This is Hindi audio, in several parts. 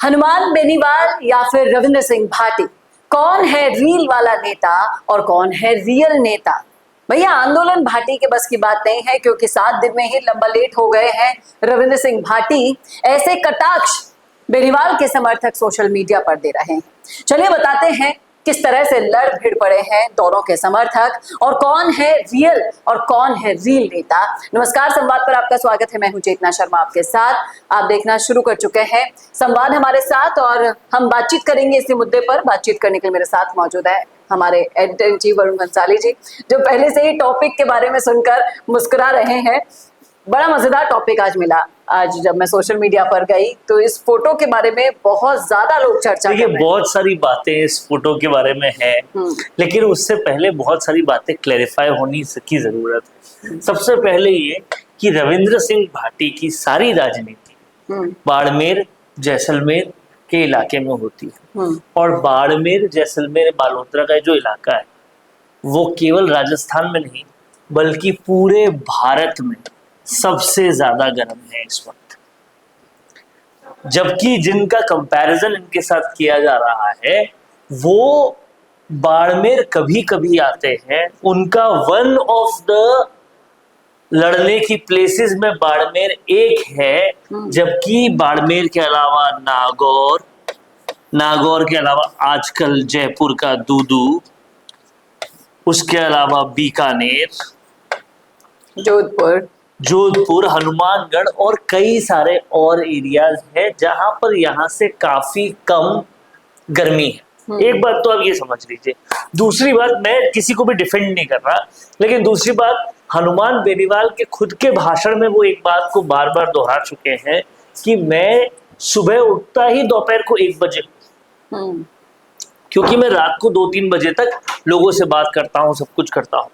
हनुमान बेनीवाल या फिर रविंद्र सिंह भाटी, कौन है रील वाला नेता और कौन है रियल नेता? भैया आंदोलन भाटी के बस की बात नहीं है, क्योंकि 7 दिन में ही लंबा लेट हो गए हैं रविंद्र सिंह भाटी। ऐसे कटाक्ष बेनीवाल के समर्थक सोशल मीडिया पर दे रहे हैं। चलिए बताते हैं किस तरह से लड़ भिड़ पड़े हैं दोनों के समर्थक और कौन है रियल और कौन है रील नेता। नमस्कार, संवाद पर आपका स्वागत है। मैं हूं चेतना शर्मा आपके साथ। आप देखना शुरू कर चुके हैं संवाद हमारे साथ और हम बातचीत करेंगे इसी मुद्दे पर। बातचीत करने के लिए मेरे साथ मौजूद है हमारे editor in chief Varun Bhansali ji, जो पहले से ही टॉपिक के बारे में सुनकर मुस्कुरा रहे हैं। बड़ा मजेदार टॉपिक आज मिला। आज जब मैं सोशल मीडिया पर गई तो इस फोटो के बारे में बहुत ज्यादा लोग चर्चा कर रहे हैं। बहुत सारी बातें इस फोटो के बारे में है, लेकिन उससे पहले बहुत सारी बातें क्लैरिफाई होनी की जरूरत है। सबसे पहले ये कि रविंद्र सिंह भाटी की सारी राजनीति बाड़मेर जैसलमेर के इलाके में होती है, और बाड़मेर जैसलमेर बालोतरा का जो इलाका है वो केवल राजस्थान में नहीं बल्कि पूरे भारत में सबसे ज्यादा गर्म है इस वक्त। जबकि जिनका कंपैरिजन इनके साथ किया जा रहा है वो बाड़मेर कभी कभी आते हैं। उनका वन ऑफ द लड़ने की प्लेसेस में बाड़मेर एक है, जबकि बाड़मेर के अलावा नागौर के अलावा आजकल जयपुर का दूदू, उसके अलावा बीकानेर, जोधपुर, हनुमानगढ़ और कई सारे और एरियाज हैं जहां पर यहाँ से काफी कम गर्मी है। एक बात तो आप ये समझ लीजिए। दूसरी बात, मैं किसी को भी डिफेंड नहीं कर रहा, लेकिन दूसरी बात, हनुमान बेनीवाल के खुद के भाषण में वो एक बात को बार बार दोहरा चुके हैं कि मैं सुबह उठता ही दोपहर को 1 बजे, क्योंकि मैं रात को 2-3 बजे तक लोगों से बात करता हूँ, सब कुछ करता हूँ।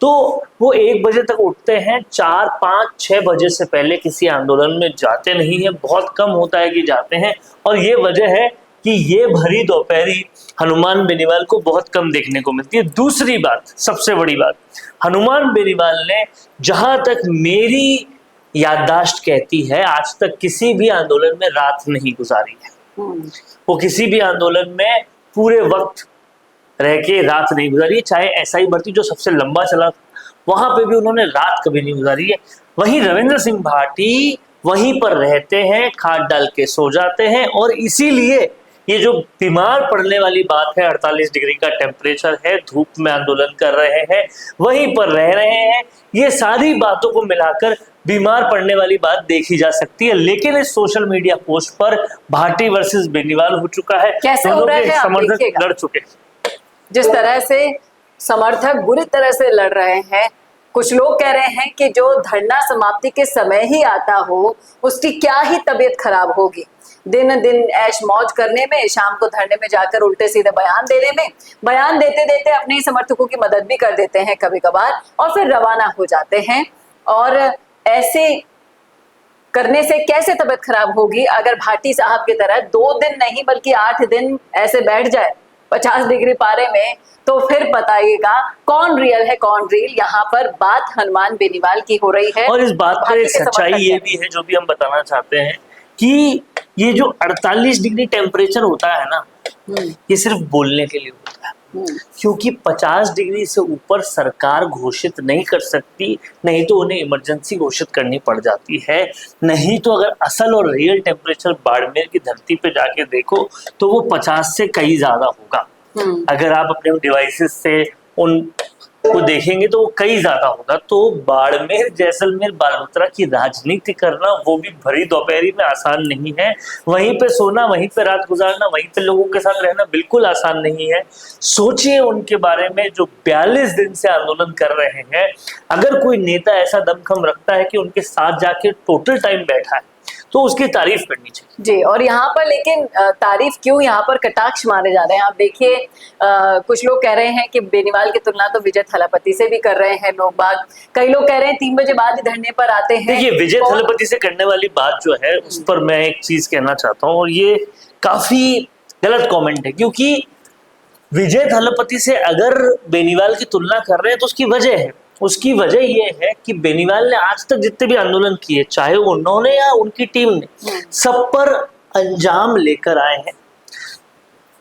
तो वो 1 बजे तक उठते हैं। 4, 5, 6 बजे से पहले किसी आंदोलन में जाते नहीं है। बहुत कम होता है कि जाते हैं, और ये वजह है कि ये भरी दोपहरी हनुमान बेनीवाल को बहुत कम देखने को मिलती है। दूसरी बात, सबसे बड़ी बात, हनुमान बेनीवाल ने, जहां तक मेरी याददाश्त कहती है, आज तक किसी भी आंदोलन में रात नहीं गुजारी है। वो किसी भी आंदोलन में पूरे वक्त रह के रात नहीं गुजारी। चाहे एसआई भर्ती जो सबसे लंबा चला, वहां पे भी उन्होंने रात कभी नहीं गुजारी है। वहीं रविंद्र सिंह भाटी वहीं पर रहते हैं, खाट डाल के सो जाते हैं, और इसीलिए ये जो बीमार पड़ने वाली बात है, 48 डिग्री का टेम्परेचर है, धूप में आंदोलन कर रहे हैं, वहीं पर रह रहे हैं, ये सारी बातों को मिलाकर बीमार पड़ने वाली बात देखी जा सकती है। लेकिन इस सोशल मीडिया पोस्ट पर भाटी वर्सेस बेनीवाल हो चुका है। कैसे हो रहा है, समर्थक लड़ चुके। जिस तरह से समर्थक बुरी तरह से लड़ रहे हैं, कुछ लोग कह रहे हैं कि जो धरना समाप्ति के समय ही आता हो उसकी क्या ही तबीयत खराब होगी। दिन दिन ऐश मौज करने में, शाम को धरने में जाकर उल्टे सीधे बयान देने में, बयान देते देते अपने ही समर्थकों की मदद भी कर देते हैं कभी कभार, और फिर रवाना हो जाते हैं। और ऐसे करने से कैसे तबीयत खराब होगी अगर भाटी साहब की तरह 2 दिन नहीं बल्कि 8 दिन ऐसे बैठ जाए 50 डिग्री पारे में, तो फिर बताइएगा कौन रियल है कौन रील। यहाँ पर बात हनुमान बेनीवाल की हो रही है, और इस बात पर एक सच्चाई ये भी है जो भी हम बताना चाहते हैं कि ये जो 48 डिग्री टेम्परेचर होता है ना, ये सिर्फ बोलने के लिए होता है, क्योंकि 50 डिग्री से ऊपर सरकार घोषित नहीं कर सकती, नहीं तो उन्हें इमरजेंसी घोषित करनी पड़ जाती है। नहीं तो अगर असल और रियल टेम्परेचर बाड़मेर की धरती पे जाके देखो तो वो 50 से कहीं ज्यादा होगा। अगर आप अपने डिवाइसेस से उन को देखेंगे तो वो कई ज्यादा होगा। तो बाड़मेर जैसलमेर बालोतरा की राजनीति करना, वो भी भरी दोपहरी में, आसान नहीं है। वहीं पे सोना, वहीं पे रात गुजारना, वहीं पे लोगों के साथ रहना बिल्कुल आसान नहीं है। सोचिए उनके बारे में जो 42 दिन से आंदोलन कर रहे हैं। अगर कोई नेता ऐसा दमखम रखता है कि उनके साथ जाके टोटल टाइम बैठा है तो उसकी तारीफ करनी चाहिए जी। और यहाँ पर लेकिन तारीफ क्यों, यहाँ पर कटाक्ष मारे जा रहे हैं। आप देखिए, कुछ लोग कह रहे हैं कि बेनीवाल की तुलना तो विजय थलापति से भी कर रहे हैं लोग बाग। कई लोग कह रहे हैं 3 बजे बाद ही धरने पर आते हैं। देखिए, विजय थलापति से करने वाली बात जो है उस पर मैं एक चीज कहना चाहता हूँ, और ये काफी गलत कॉमेंट है, क्योंकि विजय थलापति से अगर बेनीवाल की तुलना कर रहे हैं तो उसकी वजह है। उसकी वजह यह है कि बेनीवाल ने आज तक जितने भी आंदोलन किए, चाहे उन्होंने या उनकी टीम ने, सब पर अंजाम लेकर आए हैं।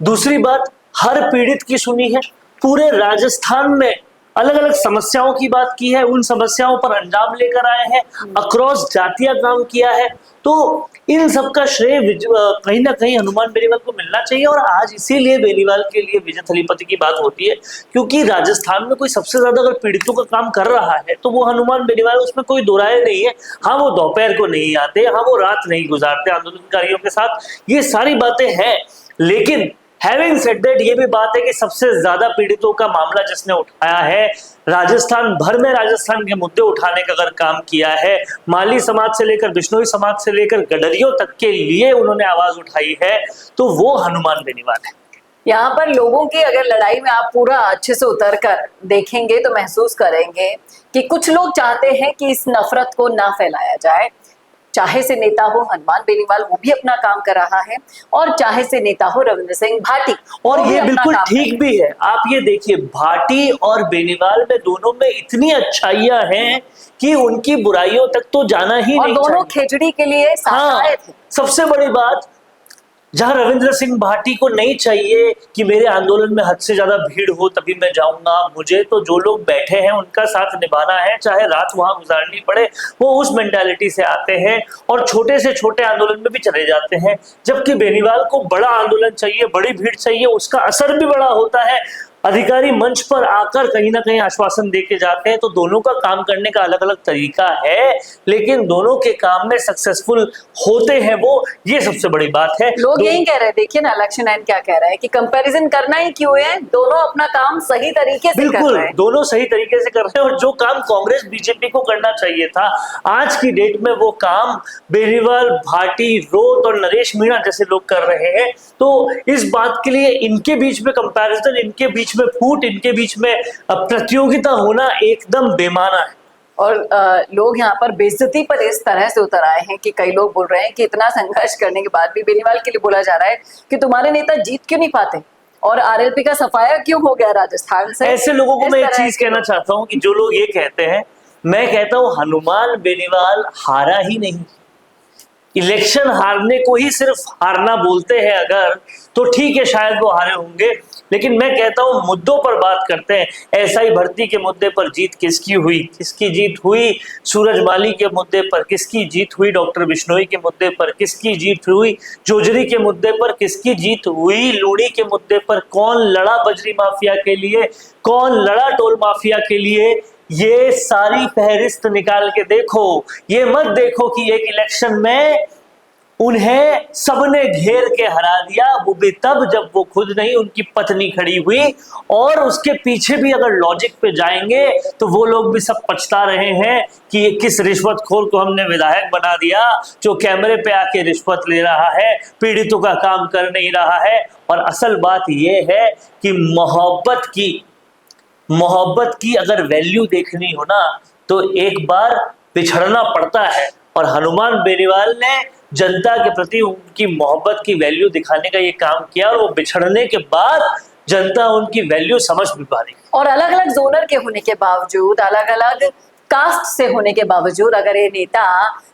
दूसरी बात, हर पीड़ित की सुनी है, पूरे राजस्थान में अलग अलग समस्याओं की बात की है, उन समस्याओं पर अंजाम लेकर आए हैं, अक्रॉस जातियां काम किया है। तो इन सब का श्रेय कहीं ना कहीं हनुमान बेनीवाल को मिलना चाहिए। और आज इसीलिए बेनीवाल के लिए विजय थलीपति की बात होती है, क्योंकि राजस्थान में कोई सबसे ज्यादा अगर पीड़ितों का काम कर रहा है तो वो हनुमान बेनीवाल, उसमें कोई दो राय नहीं है। हाँ, वो दोपहर को नहीं आते, हाँ वो रात नहीं गुजारते आंदोलनकारियों के साथ, ये सारी बातें हैं। लेकिन हैविंग सेड दैट, ये भी बात है कि सबसे ज्यादा पीड़ितों का मामला जिसने उठाया है, राजस्थान भर में राजस्थान के मुद्दे उठाने का अगर काम किया है, माली समाज से लेकर बिश्नोई समाज से लेकर गडरियों तक के लिए उन्होंने आवाज उठाई है, तो वो हनुमान बेनीवाल है। यहाँ पर लोगों की अगर लड़ाई में आप पूरा अच्छे से उतर कर देखेंगे तो महसूस करेंगे कि कुछ लोग चाहते हैं कि इस नफरत को ना फैलाया जाए। चाहे से नेता हो हनुमान बेनीवाल, वो भी अपना काम कर रहा है, और चाहे से नेता हो रविंद्र सिंह भाटी, और ये बिल्कुल ठीक भी है। आप ये देखिए, भाटी और बेनीवाल में दोनों में इतनी अच्छाइयां हैं कि उनकी बुराइयों तक तो जाना ही नहीं चाहिए। दोनों खिचड़ी के लिए साथ आए थे। सबसे बड़ी बात, जहां रविंद्र सिंह भाटी को नहीं चाहिए कि मेरे आंदोलन में हद से ज्यादा भीड़ हो तभी मैं जाऊंगा, मुझे तो जो लोग बैठे हैं उनका साथ निभाना है, चाहे रात वहां गुजारनी पड़े, वो उस मेंटालिटी से आते हैं और छोटे से छोटे आंदोलन में भी चले जाते हैं। जबकि बेनीवाल को बड़ा आंदोलन चाहिए, बड़ी भीड़ चाहिए, उसका असर भी बड़ा होता है। अधिकारी मंच पर आकर कहीं ना कहीं आश्वासन देके जाते हैं। तो दोनों का काम करने का अलग अलग तरीका है, लेकिन दोनों के काम में सक्सेसफुल होते हैं वो, ये सबसे बड़ी बात है। लोग यही कह रहे हैं, देखिए ना इलेक्शन एंड क्या कह रहा है कि कंपैरिजन करना ही क्यों है, दोनों अपना काम सही तरीके से कर रहे हैं। दोनों सही तरीके से कर रहे हैं, और जो काम कांग्रेस बीजेपी को करना चाहिए था आज की डेट में, वो काम बेनीवाल, भाटी, रोत और नरेश मीणा जैसे लोग कर रहे हैं। तो इस बात के लिए इनके बीच में कंपैरिजन, इनके बीच में फूट, इनके बीच में प्रतियोगिता होना एकदम बेमाना है। और लोग यहाँ पर बेइज्जती पर इस तरह से उतर आए हैं कि कई लोग बोल रहे हैं कि इतना संघर्ष करने के बाद भी बेनीवाल के लिए बोला जा रहा है कि तुम्हारे नेता जीत क्यों नहीं पाते, और आरएलपी का सफाया क्यों हो गया राजस्थान से। ऐसे लोगों को मैं एक चीज कहना चाहता हूँ कि जो लोग ये कहते हैं, मैं कहता हूँ हनुमान बेनीवाल हारा ही नहीं। इलेक्शन हारने को ही सिर्फ हारना बोलते हैं अगर, तो ठीक है, शायद वो हारे होंगे। लेकिन मैं कहता हूं मुद्दों पर बात करते हैं। एसआई भर्ती के मुद्दे पर जीत किसकी हुई? किसकी जीत हुई? सूरजमाली के मुद्दे पर किसकी जीत हुई? डॉक्टर बिश्नोई के मुद्दे पर किसकी जीत हुई? जोजरी के मुद्दे पर किसकी जीत हुई? लूणी के मुद्दे पर कौन लड़ा बजरी माफिया के लिए, कौन लड़ा टोल माफिया के लिए? ये सारी फहरिस्त निकाल के देखो। ये मत देखो कि एक इलेक्शन में उन्हें सबने घेर के हरा दिया, वो भी तब जब वो खुद नहीं, उनकी पत्नी खड़ी हुई। और उसके पीछे भी अगर लॉजिक पे जाएंगे तो वो लोग भी सब पछता रहे हैं कि ये किस रिश्वतखोर को हमने विधायक बना दिया, जो कैमरे पे आके रिश्वत ले रहा है, पीड़ितों का काम कर नहीं रहा है। और असल बात ये है कि मोहब्बत की अगर वैल्यू देखनी हो ना, तो एक बार बिछड़ना पड़ता है। और हनुमान बेनीवाल ने जनता के प्रति उनकी मोहब्बत की वैल्यू दिखाने का ये काम किया, और वो बिछड़ने के बाद जनता उनकी वैल्यू समझ भी पा रही। और अलग अलग जोनर के होने के बावजूद, अलग अलग कास्ट से होने के बावजूद, अगर ये नेता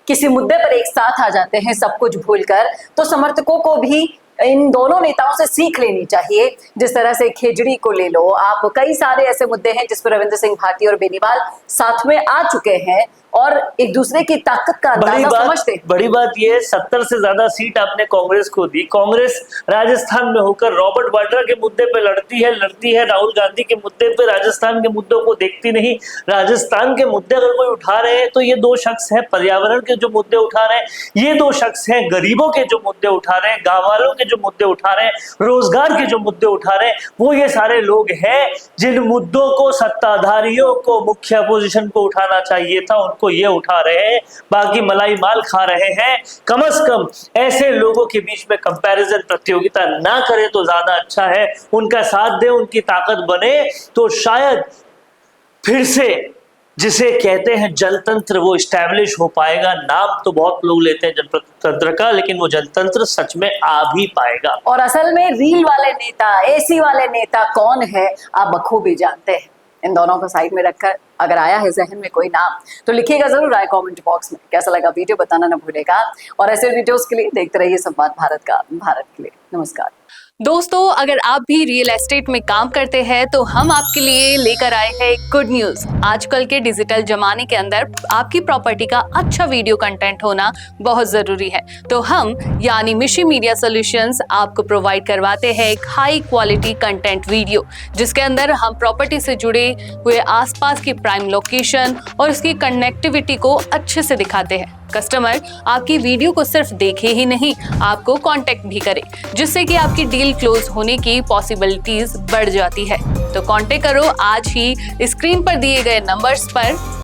किसी मुद्दे पर एक साथ आ जाते हैं सब कुछ भूलकर, तो समर्थकों को भी इन दोनों नेताओं से सीख लेनी चाहिए। जिस तरह से खेजड़ी को ले लो आप, कई सारे ऐसे मुद्दे हैं जिस पर रविंद्र सिंह भाटी और बेनीवाल साथ में आ चुके हैं और एक दूसरे की ताकत का अंदाजा समझते हैं। बड़ी बात यह है, 70 से ज्यादा सीट आपने कांग्रेस को दी। कांग्रेस राजस्थान में होकर रॉबर्ट वाड्रा के मुद्दे पे लड़ती है, राहुल गांधी के मुद्दे पे, राजस्थान के मुद्दों को देखती नहीं। राजस्थान के मुद्दे अगर कोई उठा रहे हैं तो ये दो शख्स हैं, पर्यावरण के जो मुद्दे उठा रहे हैं ये दो शख्स हैं, गरीबों के जो मुद्दे उठा रहे हैं, गांव वालों के जो मुद्दे उठा रहे हैं, रोजगार के जो मुद्दे उठा रहे हैं, वो ये सारे लोग हैं जिन मुद्दों को सत्ताधारियों को, मुख्य अपोजिशन को उठाना चाहिए था, को ये उठा रहे हैं, बाकी मलाई माल खा रहे हैं। कम से कम ऐसे लोगों के बीच में कंपैरिजन, प्रतियोगिता ना करें तो ज्यादा अच्छा है। उनका साथ दे, उनकी ताकत बने, तो शायद फिर से जिसे कहते हैं जनतंत्र वो स्टैब्लिश हो पाएगा। नाम तो बहुत लोग लेते हैं जनतंत्र का, लेकिन वो जनतंत्र सच में आ भी पाएगा। और असल में रील वाले नेता, एसी वाले नेता कौन है आप बखूबी जानते हैं। इन दोनों को साइड में रखकर अगर आया है जहन में कोई नाम तो लिखिएगा जरूर राय कमेंट बॉक्स में। कैसा लगा वीडियो बताना ना भूलेगा, और ऐसे वीडियोस के लिए देखते रहिए संवाद भारत का, भारत के लिए। नमस्कार दोस्तों, अगर आप भी रियल एस्टेट में काम करते हैं तो हम आपके लिए लेकर आए हैं गुड न्यूज। आजकल के डिजिटल जमाने के अंदर आपकी प्रॉपर्टी का अच्छा वीडियो कंटेंट होना बहुत जरूरी है। तो हम यानी मिशी मीडिया सॉल्यूशंस आपको प्रोवाइड करवाते हैं एक हाई क्वालिटी कंटेंट वीडियो, जिसके अंदर हम प्रॉपर्टी से जुड़े हुए आसपास की प्राइम लोकेशन और उसकी कनेक्टिविटी को अच्छे से दिखाते हैं। कस्टमर आपकी वीडियो को सिर्फ देखे ही नहीं, आपको कांटेक्ट भी करे, जिससे कि आपकी डील क्लोज होने की पॉसिबिलिटीज बढ़ जाती है। तो कांटेक्ट करो आज ही स्क्रीन पर दिए गए नंबर्स पर।